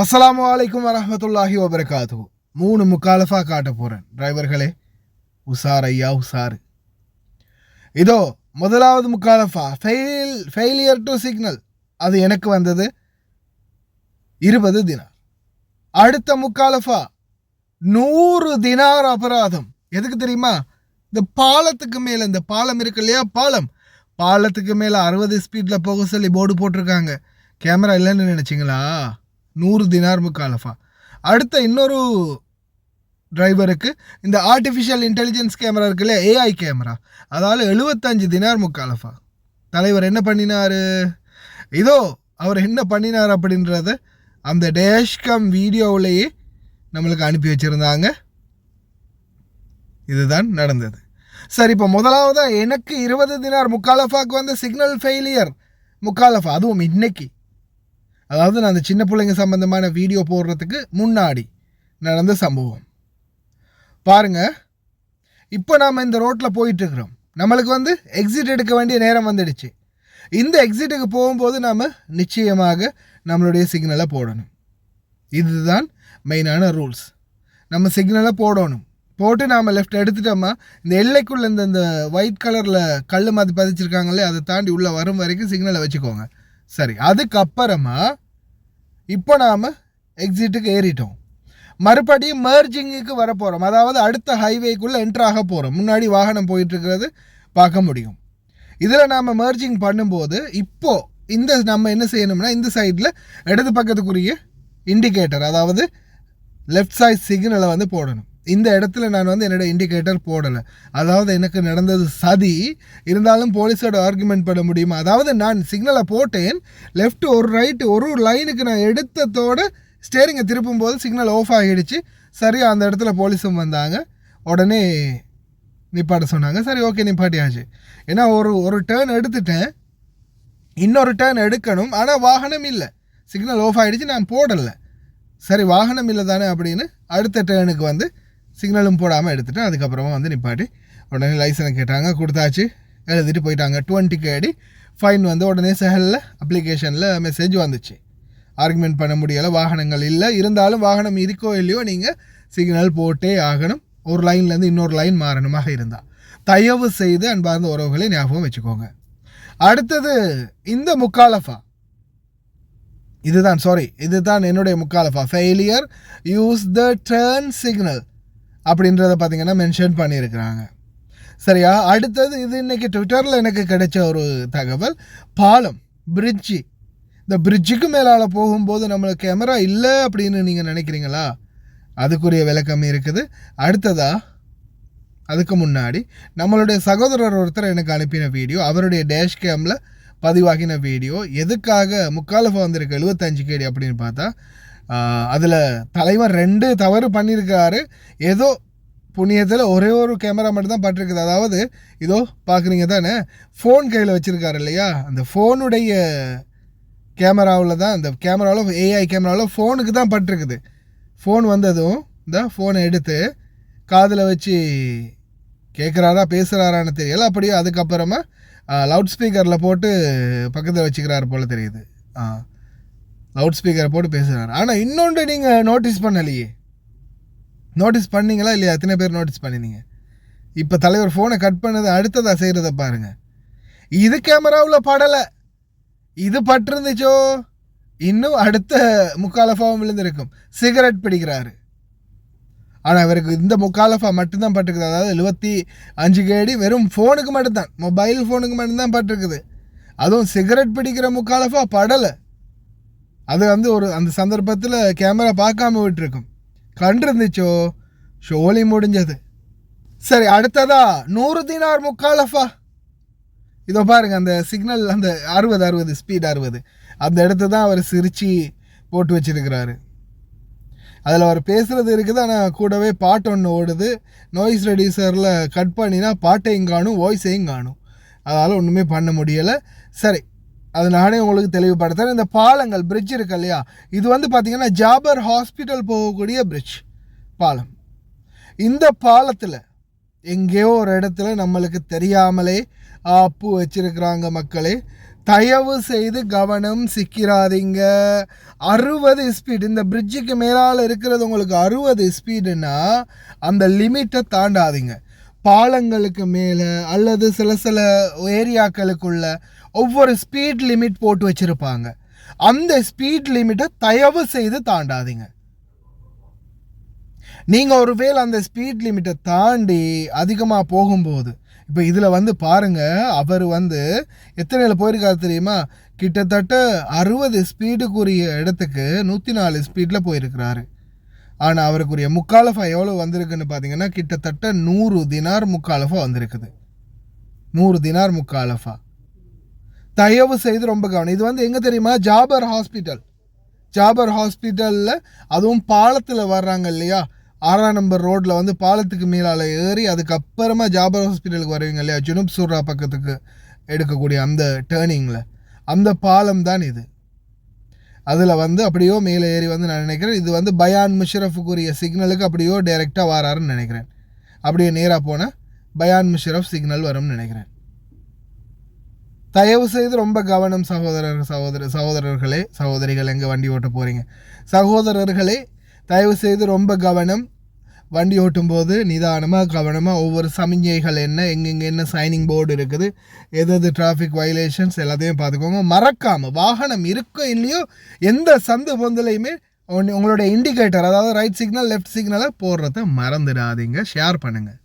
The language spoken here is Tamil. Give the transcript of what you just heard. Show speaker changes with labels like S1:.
S1: அஸ்ஸலாமு அலைக்கும் வரஹ்மத்துல்லாஹி வபரகாத்துஹு. 3 முக்காலஃபா காட்ட போகிறேன். டிரைவர்களே உசார் ஐயா உசார். இதோ முதலாவது முக்காலஃபா ஃபெயிலியர் டு சிக்னல். அது எனக்கு வந்தது 20 தினார். அடுத்த முக்காலஃபா 100 தினார் அபராதம். எதுக்கு தெரியுமா? இந்த பாலத்துக்கு மேலே, இந்த பாலம் இருக்கு இல்லையா, பாலத்துக்கு மேலே 60 ஸ்பீடில் போக சொல்லி போர்டு போட்டிருக்காங்க. கேமரா இல்லைன்னு நினச்சிங்களா? 100 தினார் முக்காலஃபா. அடுத்த இன்னொரு டிரைவருக்கு இந்த ஆர்டிஃபிஷியல் இன்டெலிஜென்ஸ் கேமரா இருக்கு இல்லையா, ஏஐ கேமரா, அதால் 75 தினார் முக்காலஃபா. தலைவர் என்ன பண்ணினார்? இதோ அவர் என்ன பண்ணினார் அப்படின்றத அந்த டேஷ்கம் வீடியோவிலேயே நம்மளுக்கு அனுப்பி வச்சுருந்தாங்க. இதுதான் நடந்தது. சரி, இப்போ முதலாவதாக எனக்கு 20 தினார் முக்காலஃபாக்கு வந்து சிக்னல் ஃபெயிலியர் முக்காலஃபா, அதுவும் இன்னைக்கு. அதாவது நான் அந்த சின்ன பிள்ளைங்க சம்பந்தமான வீடியோ போடுறதுக்கு முன்னாடி நடந்த சம்பவம் பாருங்கள். இப்போ நாம் இந்த ரோட்டில் போயிட்டுருக்குறோம். நம்மளுக்கு வந்து எக்ஸிட் எடுக்க வேண்டிய நேரம் வந்துடுச்சு. இந்த எக்ஸிட்டுக்கு போகும்போது நாம் நிச்சயமாக நம்மளுடைய சிக்னலை போடணும். இதுதான் மெயினான ரூல்ஸ். நம்ம சிக்னலை போடணும். போட்டு நாம் லெஃப்ட் எடுத்துட்டோமா, இந்த எல்லைக்குள்ளே இந்த ஒயிட் கலரில் கல் மாதிரி பதிச்சிருக்காங்களே, அதை தாண்டி உள்ளே வரும் வரைக்கும் சிக்னலை வச்சுக்கோங்க. சரி, அதுக்கப்புறமா இப்போ நாம் எக்ஸிட்டுக்கு ஏறிட்டோம். மறுபடியும் மர்ஜிங்குக்கு வர போகிறோம். அதாவது அடுத்த ஹைவேக்குள்ளே என்ட்ராக போகிறோம். முன்னாடி வாகனம் போயிட்டுருக்கிறது பார்க்க முடியும். இதில் நாம் மர்ஜிங் பண்ணும்போது இப்போது இந்த நம்ம என்ன செய்யணும்னா, இந்த சைடில் இடது பக்கத்துக்குரிய இண்டிகேட்டர், அதாவது லெஃப்ட் சைட் சிக்னலை வந்து போடணும். இந்த இடத்துல நான் வந்து என்னோடய இண்டிகேட்டர் போடலை. அதாவது எனக்கு நடந்தது சதி. இருந்தாலும் போலீஸோட ஆர்குமெண்ட் பண்ண முடியுமா? அதாவது நான் சிக்னலை போட்டேன், லெஃப்ட் ஒரு ரைட்டு ஒரு லைனுக்கு நான் எடுத்ததோட ஸ்டேரிங்கை திருப்பும்போது சிக்னல் ஆஃப் ஆகிடுச்சு. சரியா அந்த இடத்துல போலீஸும் வந்தாங்க. உடனே நிப்பாட்ட சொன்னாங்க. சரி, ஓகே, நிப்பாட்டியாச்சு. ஏன்னா ஒரு டேர்ன் எடுத்துட்டேன், இன்னொரு டேர்ன் எடுக்கணும். ஆனால் வாகனம் இல்லை, சிக்னல் ஆஃப் ஆகிடுச்சு, நான் போடலை. சரி, வாகனம் இல்லை தானே அப்படின்னு அடுத்த டேர்னுக்கு வந்து சிக்னலும் போடாமல் எடுத்துகிட்டு அதுக்கப்புறமா வந்து நிப்பாட்டி உடனே லைசன்ஸ் கேட்டாங்க, கொடுத்தாச்சு, எழுதிட்டு போயிட்டாங்க. 20 கேடி ஃபைன் வந்து உடனே செஹலில் அப்ளிகேஷனில் மெசேஜ் வந்துச்சு. ஆர்குமெண்ட் பண்ண முடியலை, வாகனங்கள் இல்லை. இருந்தாலும் வாகனம் இருக்கோ இல்லையோ நீங்கள் சிக்னல் போட்டே ஆகணும். ஒரு லைன்லேருந்து இன்னொரு லைன் மாறணுமாக இருந்தால். தயவு செய்து அன்பார்ந்த உறவுகளை ஞாபகம் வச்சுக்கோங்க. அடுத்தது இந்த முக்காலஃபா, இதுதான் என்னுடைய முக்காலஃபா. Failure use the turn signal அப்படின்றத பார்த்தீங்கன்னா மென்ஷன் பண்ணியிருக்கிறாங்க. சரியா? அடுத்தது இது இன்றைக்கி ட்விட்டரில் எனக்கு கிடைச்ச ஒரு தகவல். பாலம், பிரிட்ஜு, இந்த பிரிட்ஜுக்கு மேலால் போகும்போது நம்மளுக்கு கேமரா இல்லை அப்படின்னு நீங்கள் நினைக்கிறீங்களா? அதுக்குரிய விளக்கம் இருக்குது. அதுக்கு முன்னாடி நம்மளுடைய சகோதரர் ஒருத்தர் எனக்கு அனுப்பின வீடியோ, அவருடைய டேஷ் கேமில் பதிவாகின வீடியோ. எதுக்காக முக்காலஃபா வந்திருக்கு 75 கேடி அப்படின்னு பார்த்தா, அதில் தலைவர் 2 தவறு பண்ணியிருக்காரு. ஏதோ புண்ணியத்தில் ஒரே ஒரு கேமரா மட்டும்தான் பட்டிருக்குது. அதாவது இதோ பார்க்குறீங்க தானே, ஃபோன் கையில் வச்சுருக்காரு இல்லையா, அந்த ஃபோனுடைய கேமராவில் தான், அந்த கேமராவில் ஏஐ கேமராவில் ஃபோனுக்கு தான் பட்டிருக்குது. ஃபோன் வந்ததும் இந்த ஃபோனை எடுத்து காதில் வச்சு கேட்குறாரா பேசுகிறாரான்னு தெரியலை. அப்படியே அதுக்கப்புறமா லவுட் ஸ்பீக்கரில் போட்டு பக்கத்தில் வச்சுக்கிறாரு போல் தெரியுது. லவுட் ஸ்பீக்கரை போட்டு பேசுகிறாரு. ஆனால் இன்னொன்று நீங்கள் நோட்டீஸ் பண்ணலையே. நோட்டீஸ் பண்ணிங்களா இல்லையா? எத்தனை பேர் நோட்டீஸ் பண்ணினீங்க? இப்போ தலைவர் ஃபோனை கட் பண்ணது அடுத்ததாக செய்கிறத பாருங்கள். இது கேமராவில் படலை, இது பட்டிருந்துச்சோ இன்னும் அடுத்த முக்காலஃபாவும் விழுந்திருக்கும். சிகரெட் பிடிக்கிறாரு. ஆனால் அவருக்கு இந்த முக்காலஃபா மட்டும்தான் பட்டிருக்குது. அதாவது 75 கேடி வெறும் ஃபோனுக்கு மட்டும்தான், மொபைல் ஃபோனுக்கு மட்டும்தான் பட்டிருக்குது. அதுவும் சிகரெட் பிடிக்கிற முக்காலஃபா படலை. அது வந்து அந்த சந்தர்ப்பத்தில் கேமரா பார்க்காம விட்டுருக்கும். கண்டிருந்துச்சோ ஷோலி முடிஞ்சது. சரி, அடுத்ததா 100 தினார் முக்காலஃபா. இதோ பாருங்கள், அந்த சிக்னல் அந்த 60 ஸ்பீட் 60 அந்த இடத்த தான் அவர் சிரித்து போட்டு வச்சிருக்கிறாரு. அதில் அவர் பேசுகிறது இருக்குது, ஆனால் கூடவே பாட்டு ஒன்று ஓடுது. நாய்ஸ் ரெடியூசரில் கட் பண்ணினா பாட்டையும் காணும், வாய்ஸையும் காணும். அதனால் ஒன்றுமே பண்ண முடியலை. சரி, அது நானே உங்களுக்கு தெளிவுபடுத்துகிறேன். இந்த பாலங்கள், பிரிட்ஜ் இருக்கு இல்லையா, இது வந்து பார்த்திங்கன்னா ஜாபர் ஹாஸ்பிட்டல் போகக்கூடிய பிரிட்ஜ் பாலம். இந்த பாலத்தில் எங்கேயோ ஒரு இடத்துல நம்மளுக்கு தெரியாமலே ஆப்பு வச்சிருக்கிறாங்க மக்களே. தயவு செய்து கவனம் சிக்கிறாதீங்க. 60 ஸ்பீட், இந்த பிரிட்ஜுக்கு மேலால் இருக்கிறது உங்களுக்கு 60 ஸ்பீடுன்னா அந்த லிமிட்டை தாண்டாதீங்க. பாலங்களுக்கு மேலே அல்லது சில ஏரியாக்களுக்குள்ள ஒவ்வொரு ஸ்பீட் லிமிட் போட்டு வச்சுருப்பாங்க. அந்த ஸ்பீட் லிமிட்டை தயவு செய்து தாண்டாதீங்க. நீங்கள் ஒருவேளை அந்த ஸ்பீட் லிமிட்டை தாண்டி அதிகமாக போகும்போது, இப்போ இதில் வந்து பாருங்கள், அவர் வந்து எத்தனையில் போயிருக்காரு தெரியுமா? கிட்டத்தட்ட 60 ஸ்பீடுக்குரிய இடத்துக்கு 104 ஸ்பீடில் போயிருக்கிறாரு. ஆனால் அவருக்குரிய முக்காலஃபா எவ்வளோ வந்திருக்குன்னு பார்த்தீங்கன்னா கிட்டத்தட்ட 100 தினார் முக்காலஃபா வந்திருக்குது. 100 தினார் முக்காலஃபா. தயவு செய்து ரொம்ப கவனம். இது வந்து எங்கே தெரியுமா? ஜாபர் ஹாஸ்பிட்டலில், அதுவும் பாலத்தில் வர்றாங்க இல்லையா, 6ஆம் நம்பர் ரோட்டில் வந்து பாலத்துக்கு மேலால் ஏறி அதுக்கப்புறமா ஜாபர் ஹாஸ்பிட்டலுக்கு வருவீங்க இல்லையா, ஜுனூப் சூர்ரா பக்கத்துக்கு எடுக்கக்கூடிய அந்த டேர்னிங்கில், அந்த பாலம் தான் இது. அதில் வந்து அப்படியோ மேலே ஏறி வந்து நான் நினைக்கிறேன் இது வந்து பயான் முஷரஃபுக்குரிய சிக்னலுக்கு அப்படியோ டைரெக்டாக வராருன்னு நினைக்கிறேன். அப்படியே நேராக போனால் பயான் முஷரஃப் சிக்னல் வரும்னு நினைக்கிறேன். தயவு செய்து ரொம்ப கவனம் சகோதரர்களே, சகோதரிகள், எங்கே வண்டி ஓட்ட போகிறீங்க சகோதரர்களே, தயவு செய்து ரொம்ப கவனம். வண்டி ஓட்டும்போது நிதானமாக கவனமாக ஒவ்வொரு சமிஞ்சைகள் என்ன, எங்கெங்கே என்ன சைனிங் போர்டு இருக்குது, எது டிராஃபிக் வயலேஷன்ஸ் எல்லாத்தையும் பார்த்துக்கோங்க. மறக்காமல் வாகனம் இருக்கோ இல்லையோ எந்த சந்து பொந்தலையுமே உங்களுடைய இண்டிகேட்டர், அதாவது ரைட் சிக்னல் லெஃப்ட் சிக்னலை போடுறத மறந்துடாதீங்க. ஷேர் பண்ணுங்கள்.